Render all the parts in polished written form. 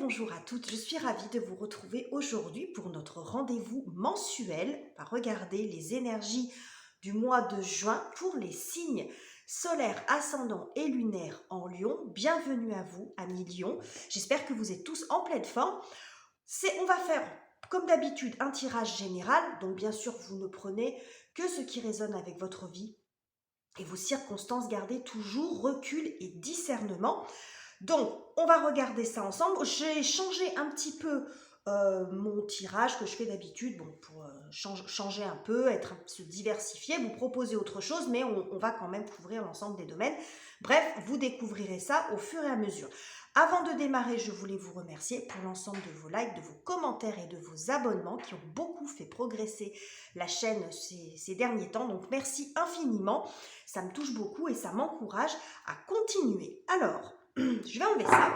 bonjour à toutes, je suis ravie de vous retrouver aujourd'hui pour notre rendez-vous mensuel. On va regarder les énergies du mois de juin pour les signes solaires, ascendants et lunaires en Lion. Bienvenue à vous, amis Lion. J'espère que vous êtes tous en pleine forme. On va faire, comme d'habitude, un tirage général. Donc bien sûr, vous ne prenez que ce qui résonne avec votre vie et vos circonstances. Gardez toujours recul et discernement. Donc, on va regarder ça ensemble. J'ai changé un petit peu mon tirage que je fais d'habitude, bon, pour changer un peu, se diversifier, vous proposer autre chose, mais on va quand même couvrir l'ensemble des domaines. Bref, vous découvrirez ça au fur et à mesure. Avant de démarrer, je voulais vous remercier pour l'ensemble de vos likes, de vos commentaires et de vos abonnements qui ont beaucoup fait progresser la chaîne ces derniers temps. Donc, merci infiniment. Ça me touche beaucoup et ça m'encourage à continuer. Alors, je vais enlever ça.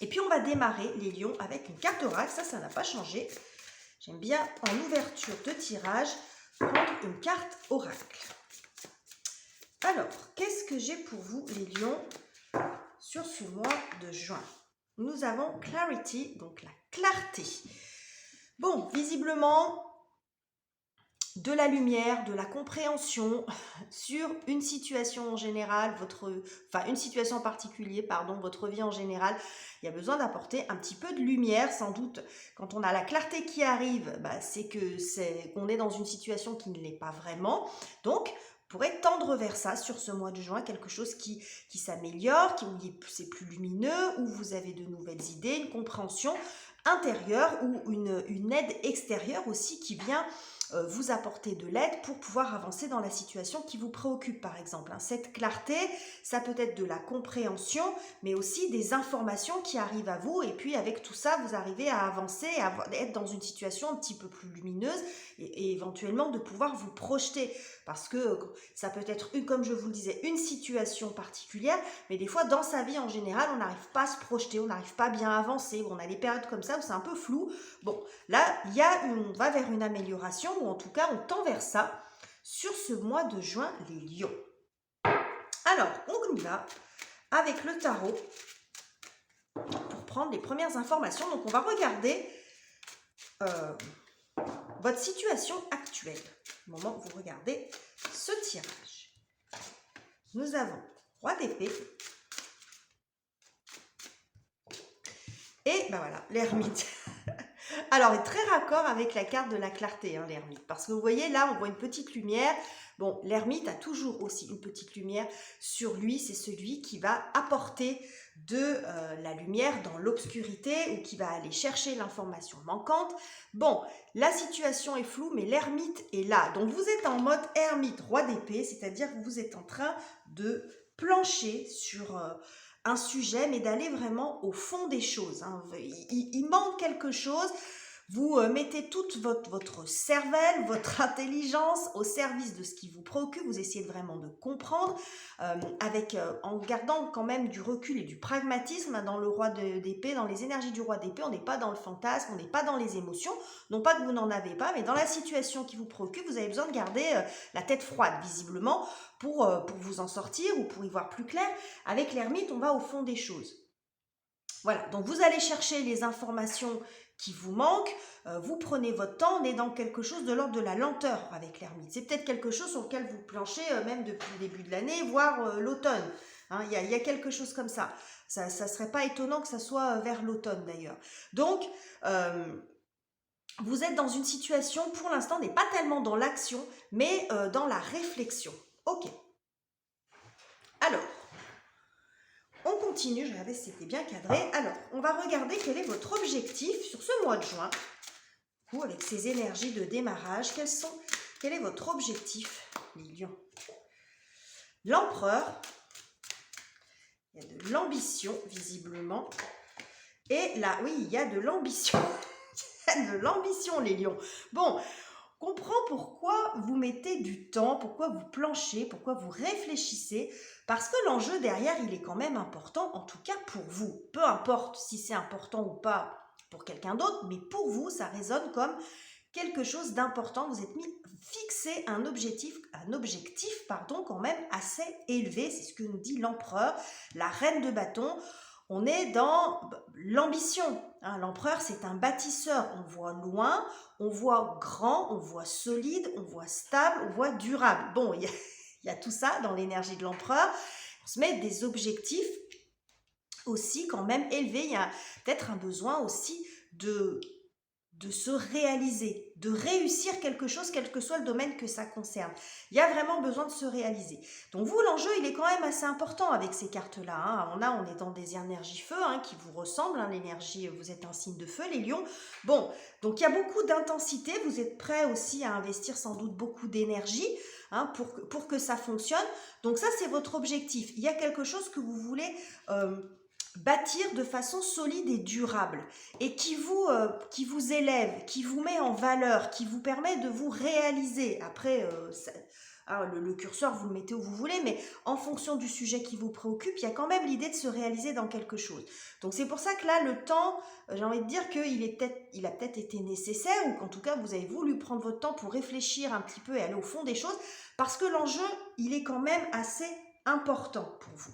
Et puis, on va démarrer les lions avec une carte oracle. Ça n'a pas changé. J'aime bien, en ouverture de tirage, prendre une carte oracle. Alors, qu'est-ce que j'ai pour vous, les lions, sur ce mois de juin? Nous avons Clarity, donc la clarté. Bon, visiblement, de la lumière, de la compréhension sur une situation en général, une situation en particulier, votre vie en général. Il y a besoin d'apporter un petit peu de lumière, sans doute. Quand on a la clarté qui arrive, c'est qu'on est dans une situation qui ne l'est pas vraiment. Donc, vous pourrez tendre vers ça sur ce mois de juin, quelque chose qui s'améliore, où c'est plus lumineux, où vous avez de nouvelles idées, une compréhension intérieure ou une aide extérieure aussi qui vient vous apporter de l'aide pour pouvoir avancer dans la situation qui vous préoccupe, par exemple. Cette clarté, ça peut être de la compréhension, mais aussi des informations qui arrivent à vous, et puis avec tout ça, vous arrivez à avancer, à être dans une situation un petit peu plus lumineuse, et éventuellement de pouvoir vous projeter, parce que ça peut être, comme je vous le disais, une situation particulière, mais des fois, dans sa vie en général, on n'arrive pas à se projeter, on n'arrive pas bien à avancer, on a des périodes comme ça où c'est un peu flou. Bon, là, on va vers une amélioration, ou en tout cas, on tend vers ça sur ce mois de juin, les lions. Alors, on y va avec le tarot pour prendre les premières informations. Donc, on va regarder votre situation actuelle au moment où vous regardez ce tirage. Nous avons Roi d'épée et voilà, l'ermite. Alors, il est très raccord avec la carte de la clarté, l'ermite. Parce que vous voyez, là, on voit une petite lumière. Bon, l'ermite a toujours aussi une petite lumière sur lui. C'est celui qui va apporter de la lumière dans l'obscurité ou qui va aller chercher l'information manquante. Bon, la situation est floue, mais l'ermite est là. Donc, vous êtes en mode ermite, roi d'épée, c'est-à-dire que vous êtes en train de plancher sur un sujet, mais d'aller vraiment au fond des choses. Il manque quelque chose. Vous mettez toute votre cervelle, votre intelligence au service de ce qui vous préoccupe. Vous essayez vraiment de comprendre en gardant quand même du recul et du pragmatisme dans le roi d'épée, dans les énergies du roi d'épée. On n'est pas dans le fantasme, on n'est pas dans les émotions. Non pas que vous n'en avez pas, mais dans la situation qui vous préoccupe, vous avez besoin de garder la tête froide, visiblement, pour vous en sortir ou pour y voir plus clair. Avec l'ermite, on va au fond des choses. Voilà, donc vous allez chercher les informations qui vous manquent, vous prenez votre temps, on est dans quelque chose de l'ordre de la lenteur avec l'ermite. C'est peut-être quelque chose sur lequel vous planchez même depuis le début de l'année, voire l'automne. Il y a quelque chose comme ça. Ça serait pas étonnant que ça soit vers l'automne d'ailleurs. Donc, vous êtes dans une situation, pour l'instant, n'est pas tellement dans l'action, mais dans la réflexion. Ok. Alors, on continue, je vais regarder si c'était bien cadré. Alors, on va regarder quel est votre objectif sur ce mois de juin. Avec ces énergies de démarrage, quel est votre objectif, les lions? L'empereur, il y a de l'ambition, visiblement. Et là, oui, il y a de l'ambition. Il y a de l'ambition, les lions. Bon, comprends pourquoi vous mettez du temps, pourquoi vous planchez, pourquoi vous réfléchissez, parce que l'enjeu derrière, il est quand même important, en tout cas pour vous. Peu importe si c'est important ou pas pour quelqu'un d'autre, mais pour vous, ça résonne comme quelque chose d'important. Vous êtes fixé un objectif quand même assez élevé. C'est ce que nous dit l'empereur, la reine de bâton. on est dans l'ambition. Hein. L'empereur, c'est un bâtisseur. On voit loin, on voit grand, on voit solide, on voit stable, on voit durable. Bon, il y a tout ça dans l'énergie de l'empereur. On se met des objectifs aussi quand même élevés. Il y a peut-être un besoin aussi de se réaliser, de réussir quelque chose, quel que soit le domaine que ça concerne. Il y a vraiment besoin de se réaliser. Donc vous, l'enjeu, il est quand même assez important avec ces cartes-là. Hein. On est dans des énergies feu hein, qui vous ressemblent. Hein. L'énergie, vous êtes un signe de feu, les lions. Bon, donc il y a beaucoup d'intensité. Vous êtes prêts aussi à investir sans doute beaucoup d'énergie hein, pour que ça fonctionne. Donc ça, c'est votre objectif. Il y a quelque chose que vous voulez bâtir de façon solide et durable et qui vous élève, qui vous met en valeur, qui vous permet de vous réaliser. Après, le curseur, vous le mettez où vous voulez, mais en fonction du sujet qui vous préoccupe, il y a quand même l'idée de se réaliser dans quelque chose. Donc c'est pour ça que là, le temps, j'ai envie de dire qu'il a peut-être été nécessaire ou qu'en tout cas, vous avez voulu prendre votre temps pour réfléchir un petit peu et aller au fond des choses parce que l'enjeu, il est quand même assez important pour vous.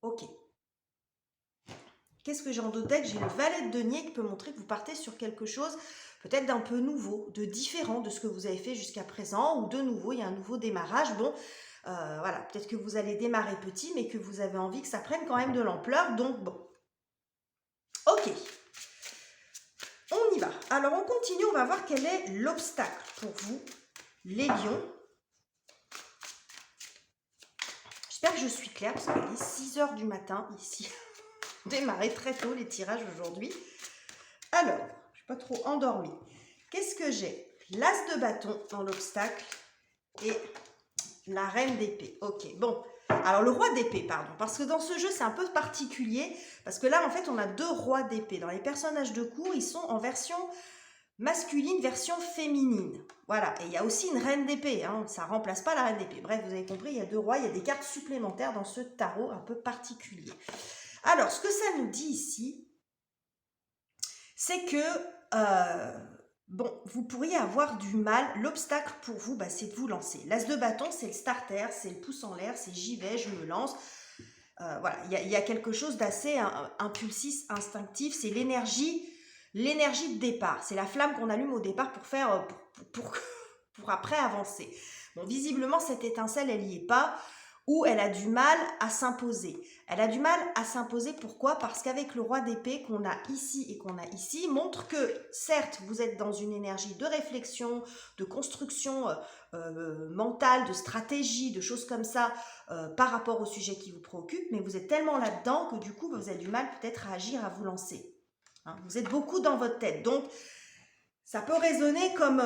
Ok. Qu'est-ce que j'ai en d'autres decks? J'ai le valet de denier qui peut montrer que vous partez sur quelque chose peut-être d'un peu nouveau, de différent de ce que vous avez fait jusqu'à présent, ou de nouveau, il y a un nouveau démarrage. Bon, voilà, peut-être que vous allez démarrer petit, mais que vous avez envie que ça prenne quand même de l'ampleur. Donc bon. Ok. On y va. Alors on continue, on va voir quel est l'obstacle pour vous, les lions. J'espère que je suis claire, parce qu'il est 6 h du matin ici. Démarrer très tôt les tirages aujourd'hui. Alors, je ne suis pas trop endormie. Qu'est-ce que j'ai? L'as de bâton dans l'obstacle et la reine d'épée. Ok, bon. Alors, le roi d'épée, pardon. Parce que dans ce jeu, c'est un peu particulier. Parce que là, en fait, on a 2 rois d'épée. Dans les personnages de cours, ils sont en version masculine, version féminine. Voilà. Et il y a aussi une reine d'épée. Hein. Ça ne remplace pas la reine d'épée. Bref, vous avez compris, il y a 2 rois. Il y a des cartes supplémentaires dans ce tarot un peu particulier. Alors, ce que ça nous dit ici, c'est que, bon, vous pourriez avoir du mal. L'obstacle pour vous, c'est de vous lancer. L'as de bâton, c'est le starter, c'est le pouce en l'air, c'est j'y vais, je me lance. Voilà, il y a quelque chose d'assez impulsif, instinctif. C'est l'énergie de départ. C'est la flamme qu'on allume au départ pour faire, pour après avancer. Bon, visiblement, cette étincelle, elle n'y est pas. Ou elle a du mal à s'imposer. Elle a du mal à s'imposer, pourquoi? Parce qu'avec le roi d'épée qu'on a ici et qu'on a ici, montre que, certes, vous êtes dans une énergie de réflexion, de construction mentale, de stratégie, de choses comme ça, par rapport au sujet qui vous préoccupe, mais vous êtes tellement là-dedans que du coup, vous avez du mal peut-être à agir, à vous lancer. Hein, vous êtes beaucoup dans votre tête. Donc, ça peut résonner comme...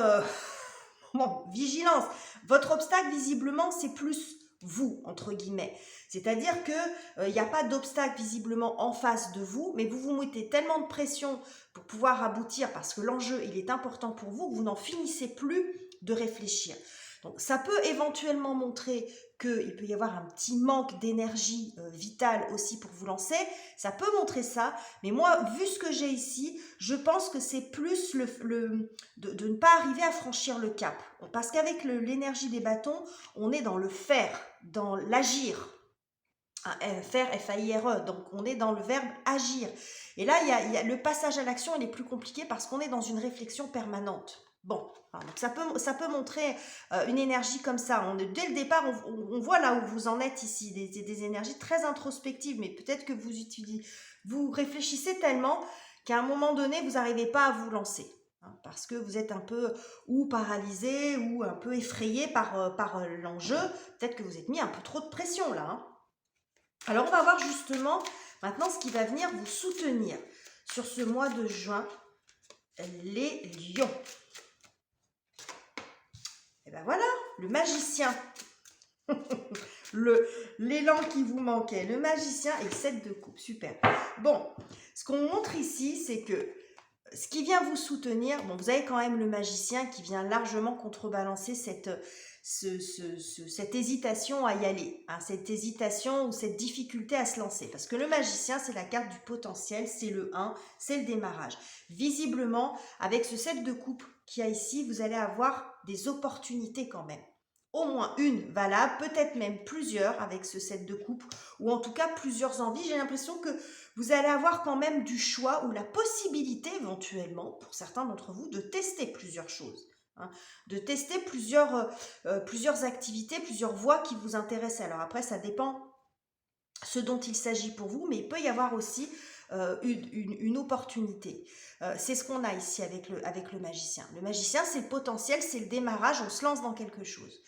bon, vigilance. Votre obstacle, visiblement, c'est plus... vous, entre guillemets. C'est-à-dire que n'y a pas d'obstacle visiblement en face de vous, mais vous vous mettez tellement de pression pour pouvoir aboutir, parce que l'enjeu, il est important pour vous, que vous n'en finissez plus de réfléchir. Donc, ça peut éventuellement montrer qu'il peut y avoir un petit manque d'énergie vitale aussi pour vous lancer. Ça peut montrer ça, mais moi, vu ce que j'ai ici, je pense que c'est plus de ne pas arriver à franchir le cap. Parce qu'avec l'énergie des bâtons, on est dans le faire, dans l'agir. Faire, F-A-I-R-E, donc on est dans le verbe agir. Et là, il y a le passage à l'action, il est plus compliqué parce qu'on est dans une réflexion permanente. Bon, donc ça peut montrer une énergie comme ça. Dès le départ, on voit là où vous en êtes ici, des énergies très introspectives, mais peut-être que vous réfléchissez tellement qu'à un moment donné, vous n'arrivez pas à vous lancer. Hein, parce que vous êtes un peu ou paralysé ou un peu effrayé par l'enjeu. Peut-être que vous êtes mis un peu trop de pression là. Hein. Alors, on va voir justement maintenant ce qui va venir vous soutenir sur ce mois de juin, les lions. Et bien voilà, le magicien. L'élan qui vous manquait, le magicien et le 7 de coupe, super. Bon, ce qu'on montre ici, c'est que ce qui vient vous soutenir, bon, vous avez quand même le magicien qui vient largement contrebalancer cette hésitation à y aller, hein, cette hésitation ou cette difficulté à se lancer. Parce que le magicien, c'est la carte du potentiel, c'est le 1, c'est le démarrage. Visiblement, avec ce 7 de coupe qu'il y a ici, vous allez avoir des opportunités quand même. au moins une valable, peut-être même plusieurs avec ce set de coupe, ou en tout cas plusieurs envies. J'ai l'impression que vous allez avoir quand même du choix ou la possibilité éventuellement, pour certains d'entre vous, de tester plusieurs choses. Hein, de tester plusieurs activités, plusieurs voies qui vous intéressent. Alors après, ça dépend ce dont il s'agit pour vous, mais il peut y avoir aussi une opportunité. C'est ce qu'on a ici avec le magicien. Le magicien, c'est le potentiel, c'est le démarrage, on se lance dans quelque chose.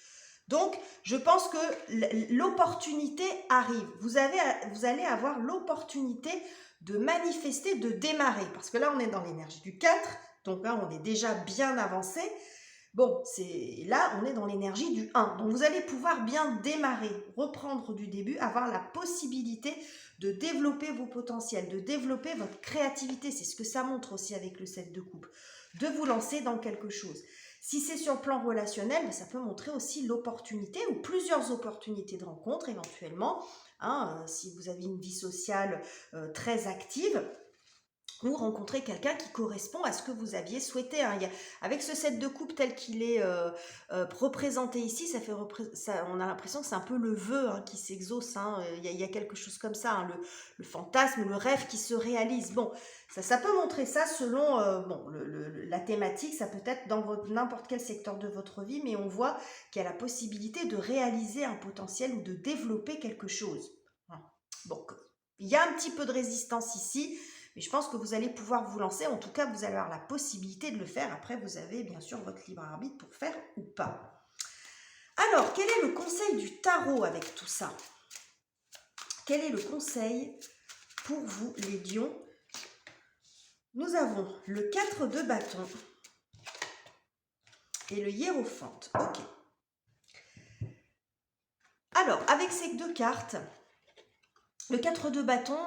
Donc, je pense que l'opportunité arrive. Vous allez avoir l'opportunité de manifester, de démarrer. Parce que là, on est dans l'énergie du 4, donc là, on est déjà bien avancé. Bon, là, on est dans l'énergie du 1. Donc, vous allez pouvoir bien démarrer, reprendre du début, avoir la possibilité de développer vos potentiels, de développer votre créativité. C'est ce que ça montre aussi avec le set de coupe. De vous lancer dans quelque chose. Si c'est sur le plan relationnel, ça peut montrer aussi l'opportunité ou plusieurs opportunités de rencontre éventuellement. Hein, si vous avez une vie sociale très active, ou rencontrer quelqu'un qui correspond à ce que vous aviez souhaité. Hein. Avec ce set de coupe tel qu'il est représenté ici, on a l'impression que c'est un peu le vœu qui s'exauce. Hein. Il y a quelque chose comme ça, hein, le fantasme, le rêve qui se réalise. Bon, ça peut montrer ça selon la thématique. Ça peut être dans n'importe quel secteur de votre vie, mais on voit qu'il y a la possibilité de réaliser un potentiel ou de développer quelque chose. Hein. Bon, il y a un petit peu de résistance ici, mais je pense que vous allez pouvoir vous lancer. En tout cas, vous allez avoir la possibilité de le faire. Après, vous avez bien sûr votre libre arbitre pour faire ou pas. Alors, quel est le conseil du tarot avec tout ça? Quel est le conseil pour vous, les lions? Nous avons le 4 de bâton et le hiérophante. Ok. Alors, avec ces deux cartes, le 4 de bâton,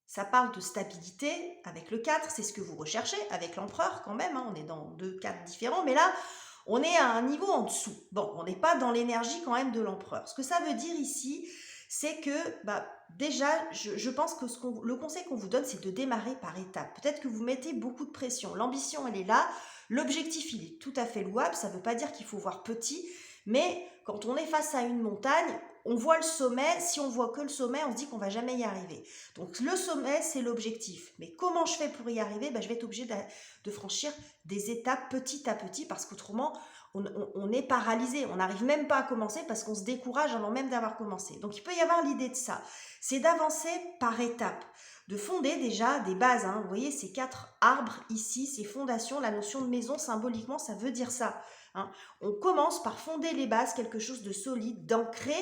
ça parle de stabilité avec le 4, c'est ce que vous recherchez avec l'empereur quand même, hein, on est dans deux cartes différents, mais là, on est à un niveau en dessous. Bon, on n'est pas dans l'énergie quand même de l'empereur. Ce que ça veut dire ici, c'est que déjà, je pense que le conseil qu'on vous donne, c'est de démarrer par étapes. Peut-être que vous mettez beaucoup de pression. L'ambition, elle est là. L'objectif, il est tout à fait louable. Ça ne veut pas dire qu'il faut voir petit, mais quand on est face à une montagne, on voit le sommet. Si on voit que le sommet, on se dit qu'on va jamais y arriver. Donc le sommet, c'est l'objectif. Mais comment je fais pour y arriver? Je vais être obligée de franchir des étapes petit à petit, parce qu'autrement, on est paralysé. On n'arrive même pas à commencer parce qu'on se décourage avant même d'avoir commencé. Donc il peut y avoir l'idée de ça. C'est d'avancer par étapes, de fonder déjà des bases. Hein. Vous voyez ces 4 arbres ici, ces fondations, la notion de maison, symboliquement, ça veut dire ça. Hein. On commence par fonder les bases, quelque chose de solide, d'ancré.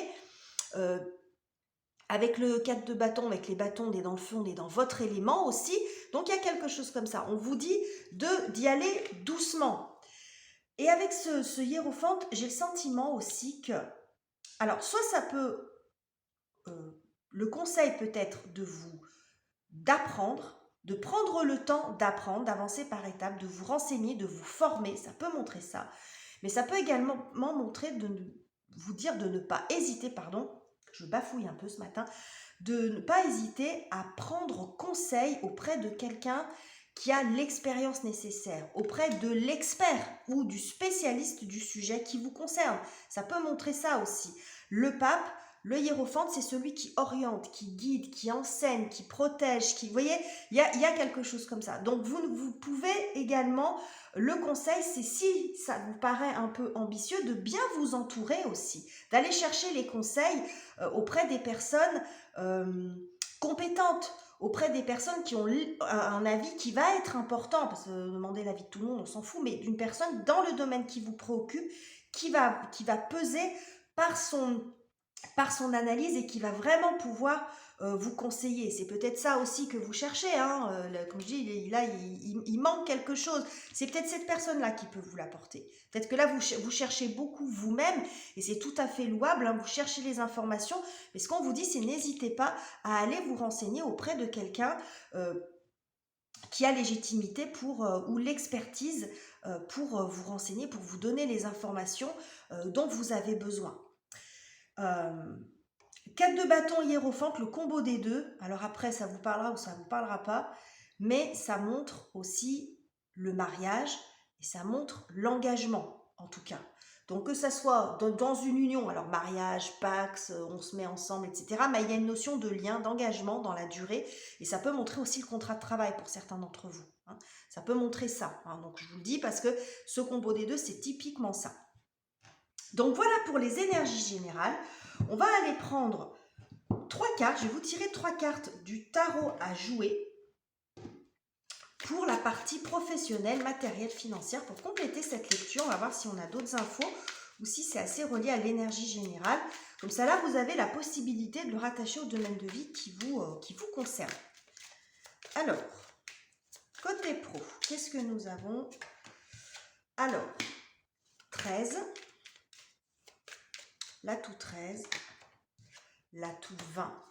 Avec le 4 de bâton, avec les bâtons, on est dans le fond, on est dans votre élément aussi. Donc, il y a quelque chose comme ça. On vous dit d'y aller doucement. Et avec ce hiérophante, j'ai le sentiment aussi que... Alors, soit ça peut... le conseil peut être d'apprendre, de prendre le temps d'apprendre, d'avancer par étapes, de vous renseigner, de vous former. Ça peut montrer ça. Mais ça peut également montrer vous dire de ne pas hésiter, je bafouille un peu ce matin, de ne pas hésiter à prendre conseil auprès de quelqu'un qui a l'expérience nécessaire, auprès de l'expert ou du spécialiste du sujet qui vous concerne. Ça peut montrer ça aussi. Le pape, le hiérophante, c'est celui qui oriente, qui guide, qui enseigne, qui protège, vous voyez, il y a quelque chose comme ça. Donc vous pouvez également, le conseil, c'est si ça vous paraît un peu ambitieux, de bien vous entourer aussi, d'aller chercher les conseils auprès des personnes compétentes, auprès des personnes qui ont un avis qui va être important, parce que demander l'avis de tout le monde, on s'en fout, mais d'une personne dans le domaine qui vous préoccupe, qui va peser par son analyse et qui va vraiment pouvoir vous conseiller. C'est peut-être ça aussi que vous cherchez. Hein. Comme je dis, là, il manque quelque chose. C'est peut-être cette personne-là qui peut vous l'apporter. Peut-être que là, vous cherchez beaucoup vous-même et c'est tout à fait louable. Hein. Vous cherchez les informations. Mais ce qu'on vous dit, c'est n'hésitez pas à aller vous renseigner auprès de quelqu'un qui a légitimité ou l'expertise pour vous renseigner, pour vous donner les informations dont vous avez besoin. 4 de bâton, hiérophante, le combo des deux. Alors après, ça vous parlera ou ça ne vous parlera pas, mais ça montre aussi le mariage et ça montre l'engagement, en tout cas. Donc que ça soit dans une union, alors mariage, pax, on se met ensemble, etc. Mais il y a une notion de lien, d'engagement dans la durée. Et ça peut montrer aussi le contrat de travail pour certains d'entre vous, hein. Ça peut montrer ça, hein. Donc je vous le dis parce que ce combo des deux, c'est typiquement ça. Donc voilà pour les énergies générales. On va aller prendre 3 cartes. Je vais vous tirer 3 cartes du tarot à jouer pour la partie professionnelle, matérielle, financière. Pour compléter cette lecture, on va voir si on a d'autres infos ou si c'est assez relié à l'énergie générale. Comme ça, là, vous avez la possibilité de le rattacher au domaine de vie qui vous concerne. Alors, côté pro, qu'est-ce que nous avons? Alors, 13, l'atout 13, l'atout 20.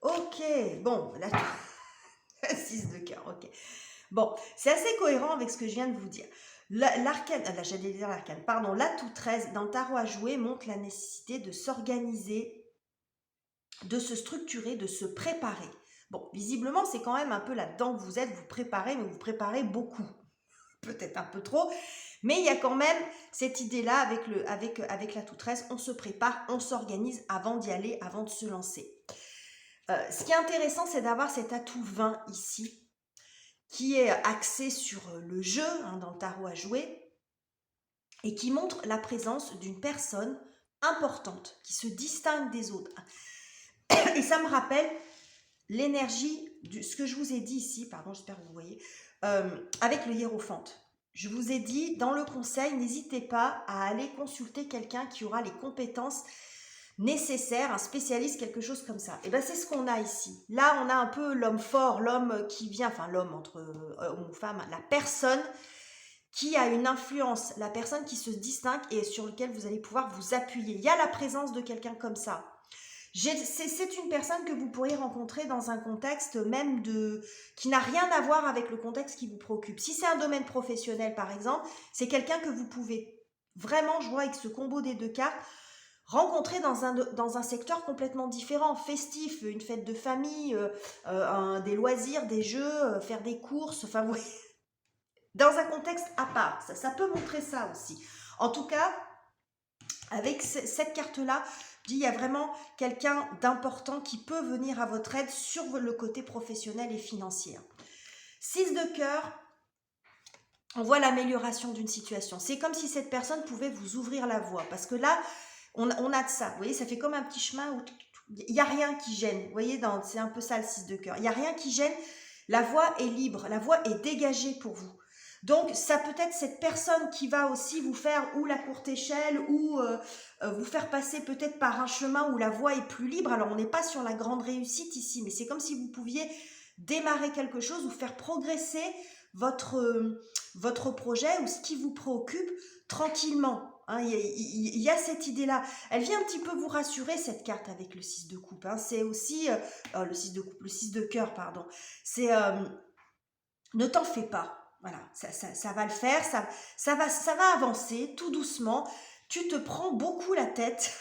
Ok, bon, l'atout 6 de cœur, ok. Bon, c'est assez cohérent avec ce que je viens de vous dire. L'arcane, j'allais dire l'arcane, pardon, l'atout 13 dans le tarot à jouer montre la nécessité de s'organiser, de se structurer, de se préparer. Bon, visiblement, c'est quand même un peu là-dedans que vous êtes, vous préparez, mais vous préparez beaucoup. Peut-être un peu trop, mais il y a quand même cette idée-là avec l'atout 13, on se prépare, on s'organise avant d'y aller, avant de se lancer. Ce qui est intéressant, c'est d'avoir cet atout 20 ici, qui est axé sur le jeu, hein, dans le tarot à jouer, et qui montre la présence d'une personne importante, qui se distingue des autres. Et ça me rappelle l'énergie, ce que je vous ai dit ici, pardon, j'espère que vous voyez, avec le hiérophante. Je vous ai dit, dans le conseil, n'hésitez pas à aller consulter quelqu'un qui aura les compétences nécessaire, un spécialiste, quelque chose comme ça. Et bien c'est ce qu'on a ici. Là, on a un peu l'homme fort, l'homme qui vient, enfin l'homme entre homme ou femme, la personne qui a une influence, la personne qui se distingue et sur lequel vous allez pouvoir vous appuyer. Il y a la présence de quelqu'un comme ça. C'est une personne que vous pourriez rencontrer dans un contexte même qui n'a rien à voir avec le contexte qui vous préoccupe. Si c'est un domaine professionnel, par exemple, c'est quelqu'un que vous pouvez vraiment, je vois avec ce combo des 2 cartes, rencontrer dans un secteur complètement différent, festif, une fête de famille, des loisirs, des jeux, faire des courses, enfin, vous voyez, dans un contexte à part. Ça peut montrer ça aussi. En tout cas, avec cette carte-là, il y a vraiment quelqu'un d'important qui peut venir à votre aide sur le côté professionnel et financier. 6 de cœur, on voit l'amélioration d'une situation. C'est comme si cette personne pouvait vous ouvrir la voie, parce que là, on a de ça, vous voyez, ça fait comme un petit chemin où il n'y a rien qui gêne, vous voyez, c'est un peu ça le 6 de cœur, il n'y a rien qui gêne, la voie est libre, la voie est dégagée pour vous. Donc, ça peut être cette personne qui va aussi vous faire ou la courte échelle ou vous faire passer peut-être par un chemin où la voie est plus libre. Alors, on n'est pas sur la grande réussite ici, mais c'est comme si vous pouviez démarrer quelque chose ou faire progresser votre projet ou ce qui vous préoccupe tranquillement. Hein, il y a cette idée-là. Elle vient un petit peu vous rassurer, cette carte avec le 6 de coupe. Hein. C'est aussi le 6 de coupe, le 6 de cœur, pardon. C'est ne t'en fais pas. Voilà, ça va le faire, ça va avancer tout doucement. Tu te prends beaucoup la tête.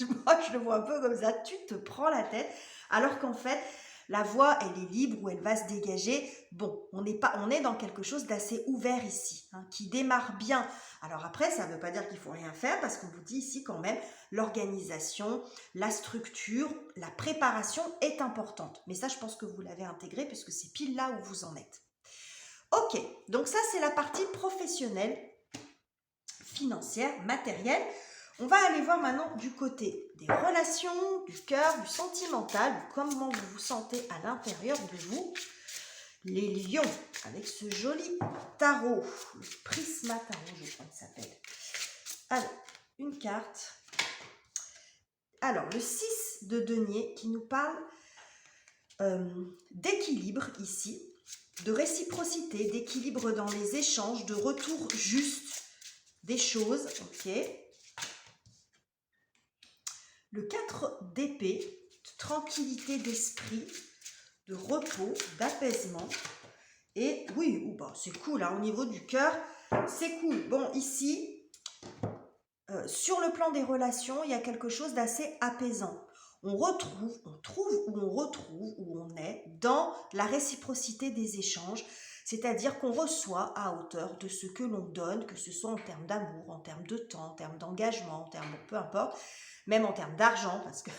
Moi, je le vois un peu comme ça. Tu te prends la tête, alors qu'en fait, la voie, elle est libre ou elle va se dégager. Bon, on est dans quelque chose d'assez ouvert ici, hein, qui démarre bien. Alors après, ça ne veut pas dire qu'il faut rien faire, parce qu'on vous dit ici quand même, l'organisation, la structure, la préparation est importante. Mais ça, je pense que vous l'avez intégré, puisque c'est pile là où vous en êtes. Ok, donc ça, c'est la partie professionnelle, financière, matérielle. On va aller voir maintenant du côté des relations, du cœur, du sentimental, comment vous vous sentez à l'intérieur de vous. Les lions, avec ce joli tarot, le Prisma Tarot, je crois qu'il s'appelle. Alors, une carte. Alors, le 6 de denier qui nous parle d'équilibre ici, de réciprocité, d'équilibre dans les échanges, de retour juste des choses, ok. Le 4 d'épée, de tranquillité d'esprit, de repos, d'apaisement. Et oui, bah, c'est cool, hein, au niveau du cœur, c'est cool. Bon, ici, sur le plan des relations, il y a quelque chose d'assez apaisant. On retrouve où on est dans la réciprocité des échanges. C'est-à-dire qu'on reçoit à hauteur de ce que l'on donne, que ce soit en termes d'amour, en termes de temps, en termes d'engagement, en termes, peu importe, même en termes d'argent, parce que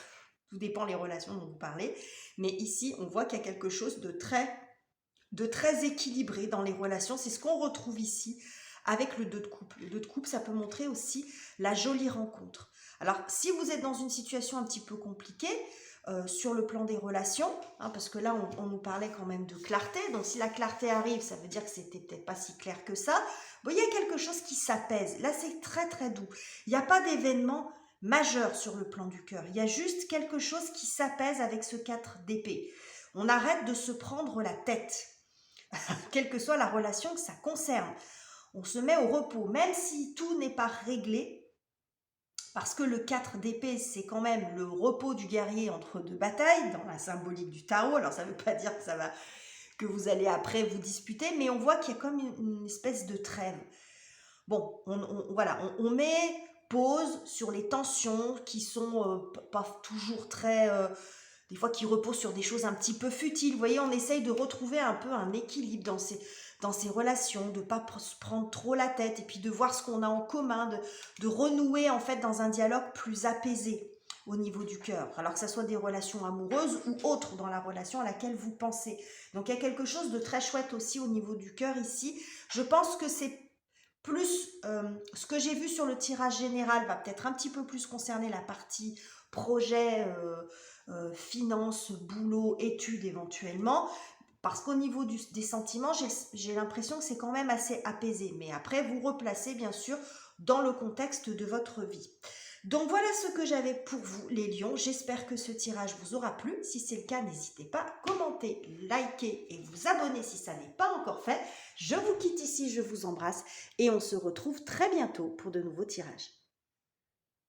tout dépend des relations dont vous parlez. Mais ici, on voit qu'il y a quelque chose de très équilibré dans les relations. C'est ce qu'on retrouve ici avec le 2 de coupe. Le 2 de coupe, ça peut montrer aussi la jolie rencontre. Alors, si vous êtes dans une situation un petit peu compliquée, sur le plan des relations, hein, parce que là, on nous parlait quand même de clarté. Donc, si la clarté arrive, ça veut dire que c'était peut-être pas si clair que ça. Bon, il y a quelque chose qui s'apaise. Là, c'est très, très doux. Il n'y a pas d'événement majeur sur le plan du cœur. Il y a juste quelque chose qui s'apaise avec ce 4 d'épée. On arrête de se prendre la tête, quelle que soit la relation que ça concerne. On se met au repos, même si tout n'est pas réglé, parce que le 4 d'épée, c'est quand même le repos du guerrier entre deux batailles, dans la symbolique du tarot. Alors, ça ne veut pas dire que vous allez après vous disputer, mais on voit qu'il y a comme une espèce de trêve. Bon, voilà, on met pause sur les tensions qui sont pas toujours très... des fois qui reposent sur des choses un petit peu futiles. Vous voyez, on essaye de retrouver un peu un équilibre dans ces relations, de ne pas se prendre trop la tête et puis de voir ce qu'on a en commun, de renouer en fait dans un dialogue plus apaisé au niveau du cœur, alors que ce soit des relations amoureuses ou autres dans la relation à laquelle vous pensez. Donc il y a quelque chose de très chouette aussi au niveau du cœur ici. Je pense que c'est plus, ce que j'ai vu sur le tirage général va peut-être un petit peu plus concerner la partie projet, finance, boulot, études éventuellement, parce qu'au niveau des sentiments, j'ai l'impression que c'est quand même assez apaisé. Mais après, vous replacez bien sûr dans le contexte de votre vie. Donc voilà ce que j'avais pour vous, les lions. J'espère que ce tirage vous aura plu. Si c'est le cas, n'hésitez pas à commenter, liker et vous abonner si ça n'est pas encore fait. Je vous quitte ici, je vous embrasse et on se retrouve très bientôt pour de nouveaux tirages.